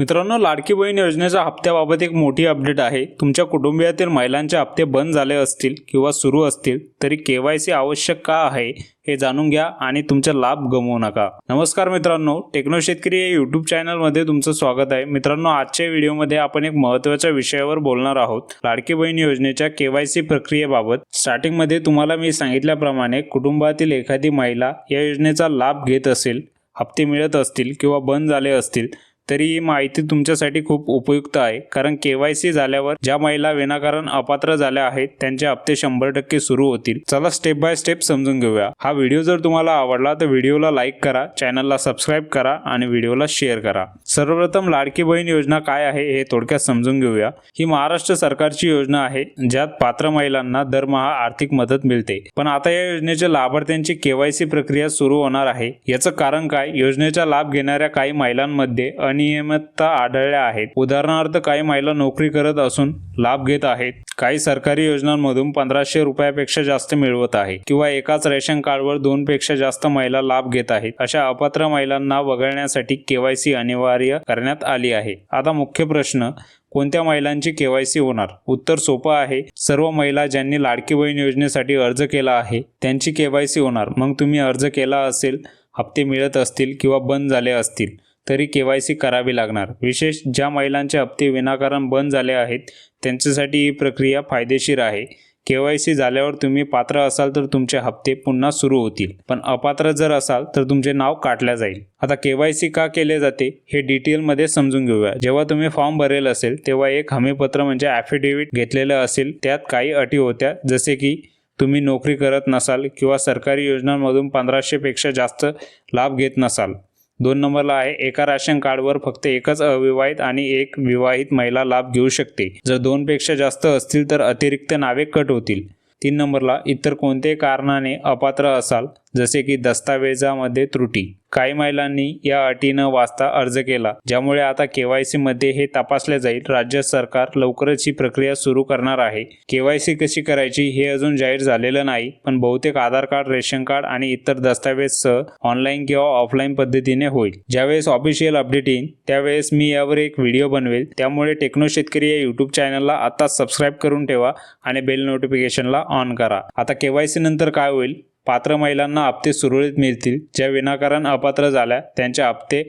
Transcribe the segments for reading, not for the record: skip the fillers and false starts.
मित्रांनो, लाडकी बहीण योजनेच्या हप्त्याबाबत एक मोठी अपडेट आहे। तुमच्या कुटुंबियातील महिलांचे हप्ते बंद झाले असतील किंवा सुरू असतील तरी केवायसी आवश्यक का आहे हे जाणून घ्या आणि तुमचा लाभ गमावू नका। नमस्कार मित्रांनो, टेक्नो शेतकरी या यूट्यूब चॅनलमध्ये तुमचं स्वागत आहे। मित्रांनो, आजच्या व्हिडिओमध्ये आपण एक महत्त्वाच्या विषयावर बोलणार आहोत, लाडकी बहीण योजनेच्या केवायसी प्रक्रियेबाबत। स्टार्टिंगमध्ये तुम्हाला मी सांगितल्याप्रमाणे कुटुंबातील एखादी महिला या योजनेचा लाभ घेत असेल, हप्ते मिळत असतील किंवा बंद झाले असतील तरी ही माहिती तुमच्यासाठी खूप उपयुक्त आहे। कारण केवायसी झाल्यावर ज्या महिला विनाकारण अपात्र झाल्या आहेत त्यांचे हप्ते 100% सुरू होतील। चला स्टेप बाय स्टेप समजून घेऊया। हा व्हिडिओ जर तुम्हाला आवडला तर व्हिडिओला लाईक करा, चॅनलला सबस्क्राईब करा आणि व्हिडिओला शेअर करा। सर्वप्रथम लाडकी बहीण योजना काय आहे हे थोडक्यात समजून घेऊया। ही महाराष्ट्र सरकारची योजना आहे ज्यात पात्र महिलांना दरमहा आर्थिक मदत मिळते। पण आता या योजनेच्या लाभार्थ्यांची केवायसी प्रक्रिया सुरू होणार आहे। याचं कारण काय? योजनेचा लाभ घेणाऱ्या काही महिलांमध्ये अनियमितता आढळल्या आहेत। उदाहरणार्थ, काही महिला नोकरी करत असून लाभ घेत आहेत, काही सरकारी योजनांमधून 1500 रुपयापेक्षा जास्त मिळवत आहे किंवा एकाच रेशन कार्डवर 2 पेक्षा जास्त महिला लाभ घेत आहेत। अशा अपात्र महिलांना वगळण्यासाठी केवायसी अनिवार्य करण्यात आली आहे। आता मुख्य प्रश्न, कोणत्या महिलांची केवायसी होणार? उत्तर सोपं आहे, सर्व महिला ज्यांनी लाडकी बहीण योजनेसाठी अर्ज केला आहे त्यांची केवायसी होणार। मग तुम्ही अर्ज केला असेल, हप्ते मिळत असतील किंवा बंद झाले असतील तरी केवायसी करावी लागणार। विशेष ज्या महिलांचे हप्ते विनाकारण बंद झाले आहेत त्यांच्यासाठी ही प्रक्रिया फायदेशीर आहे। केवायसी झाल्यावर तुम्ही पात्र असाल तर तुमचे हप्ते पुन्हा सुरू होतील, पण अपात्र जर असाल तर तुमचे नाव काढले जाईल। आता केवायसी का केले जाते हे डिटेलमध्ये समजून घेऊया। जेव्हा तुम्ही फॉर्म भरेल असेल तेव्हा एक हमीपत्र म्हणजे ॲफिडेव्हिट घेतलेलं असेल। त्यात काही अटी होत्या, जसे की तुम्ही नोकरी करत नसाल किंवा सरकारी योजनांमधून 1500 पेक्षा जास्त लाभ घेत नसाल। 2 नंबरला आहे, एका राशन कार्डवर फक्त एकच अविवाहित आणि एक विवाहित महिला लाभ घेऊ शकते। जर 2 पेक्षा जास्त असतील तर अतिरिक्त नावे कट होतील। 3 नंबरला, इतर कोणत्याही कारणाने अपात्र असाल, जसे की दस्तावेजामध्ये त्रुटी। काही महिलांनी या अटी न वाचता अर्ज केला, ज्यामुळे आता केवायसी मध्ये हे तपासले जाईल। राज्य सरकार लवकरच ही प्रक्रिया सुरू करणार आहे। केवायसी कशी करायची हे अजून जाहीर झालेलं नाही, पण बहुतेक आधार कार्ड, रेशन कार्ड आणि इतर दस्तावेजसह ऑनलाईन किंवा ऑफलाईन पद्धतीने होईल। ज्यावेळेस ऑफिशियल अपडेट येईल त्यावेळेस मी यावर एक व्हिडिओ बनवेल। त्यामुळे टेक्नो शेतकरी या यूट्यूब चॅनलला आता सबस्क्राईब करून ठेवा आणि बेल नोटिफिकेशनला ऑन करा। आता केवायसी नंतर काय होईल? पात्र महिलांना हप्ते सुरळीत मिळतील। ज्या विनाकारण अपात्र झाल्या त्यांचे हप्ते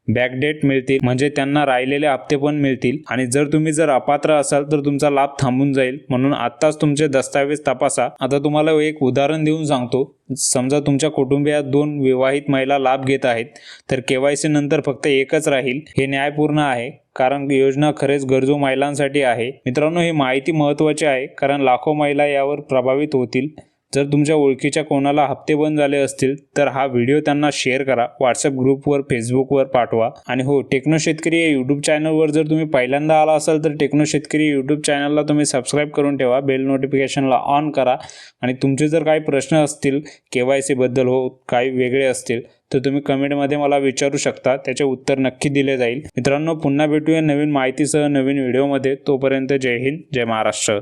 बॅकडेट मिळतील, म्हणजे त्यांना राहिलेले हप्ते पण मिळतील। आणि जर तुम्ही अपात्र असाल तर तुमचा लाभ थांबून जाईल, म्हणून आत्ताच तुमचे दस्तावेज तपासा। आता तुम्हाला एक उदाहरण देऊन सांगतो। समजा तुमच्या कुटुंबियात 2 विवाहित महिला लाभ घेत आहेत, तर केवायसी नंतर फक्त एकच राहील। हे न्यायपूर्ण आहे कारण योजना खरेच गरजू महिलांसाठी आहे। मित्रांनो, ही माहिती महत्त्वाची आहे कारण लाखो महिला यावर प्रभावित होतील। जर तुमच्या ओळखीच्या कोणाला हप्ते बंद झाले असतील तर हा व्हिडिओ त्यांना शेअर करा, व्हॉट्सअप ग्रुपवर, फेसबुकवर पाठवा। आणि हो, टेक्नो शेतकरी या यूट्यूब चॅनलवर जर तुम्ही पहिल्यांदा आला असाल तर टेक्नो शेतकरी यूट्यूब चॅनलला तुम्ही सबस्क्राईब करून ठेवा, बेल नोटिफिकेशनला ऑन करा। आणि तुमचे जर काही प्रश्न असतील केवायसी बद्दल, हो काही वेगळे असतील तर तुम्ही कमेंटमध्ये मला विचारू शकता, त्याचे उत्तर नक्की दिले जाईल। मित्रांनो, पुन्हा भेटूया नवीन माहितीसह नवीन व्हिडिओमध्ये। तोपर्यंत जय हिंद, जय महाराष्ट्र।